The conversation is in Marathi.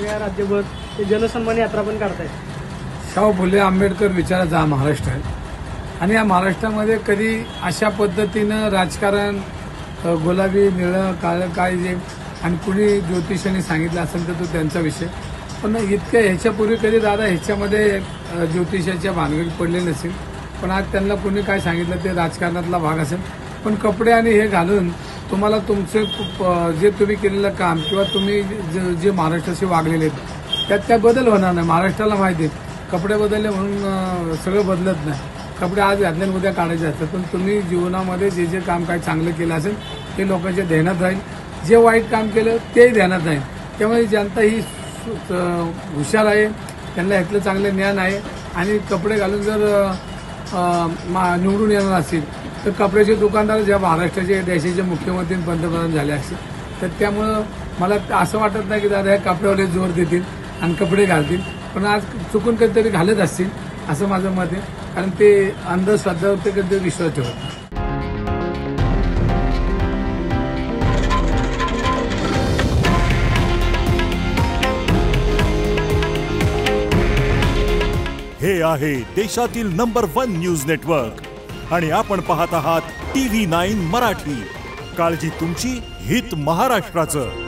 सगळ्या राज्यभर ते जनसन्मान यात्रा पण काढतायत. शाहू फुले आंबेडकर विचाराचा हा महाराष्ट्र आहे आणि या महाराष्ट्रामध्ये कधी अशा पद्धतीनं राजकारण गुलाबी निळं काळं काय जे आणि कुणी ज्योतिषांनी सांगितलं असेल तर तो त्यांचा विषय, पण इतकं ह्याच्यापूर्वी कधी दादा ह्याच्यामध्ये ज्योतिषाच्या भानगडीत पडले नसेल. पण आज त्यांना कुणी काय सांगितलं ते राजकारणातला भाग असेल. पण कपडे आणि हे घालून तुम्हाला तुमचे जे तुम्ही केलेलं काम किंवा तुम्ही जे महाराष्ट्राशी वागलेले आहेत त्यात काय बदल होणार नाही. महाराष्ट्राला माहिती आहे कपडे बदलले म्हणून सगळं बदलत नाही. कपडे आज घातले उद्या काढायचे असतात, पण तुम्ही जीवनामध्ये जे जे काम काय चांगलं केलं असेल ते लोकांच्या ध्यानात राहील, जे वाईट काम केलं तेही ध्यानात राहील. त्यामुळे जनता ही हुशार आहे, त्यांना ह्यातलं चांगलं ज्ञान आहे आणि कपडे घालून जर निवडून येणार असतील तर कपड्याचे दुकानदार ज्या महाराष्ट्राचे देशाचे मुख्यमंत्री पंतप्रधान झाले असतील तर त्यामुळं मला असं वाटत नाही की दादा ह्या कपड्यावाले जोर देतील आणि कपडे घालतील, पण आज चुकून कधीतरी घालत असतील असं माझं मत आहे. कारण ते अंधश्रद्धावर ते कधीतरी विश्वास ठेवत. हे आहे देशातील नंबर 1 न्यूज नेटवर्क आणि आपण पाहत आहात TV9 मराठी. काळजी तुमची, हित महाराष्ट्राचं.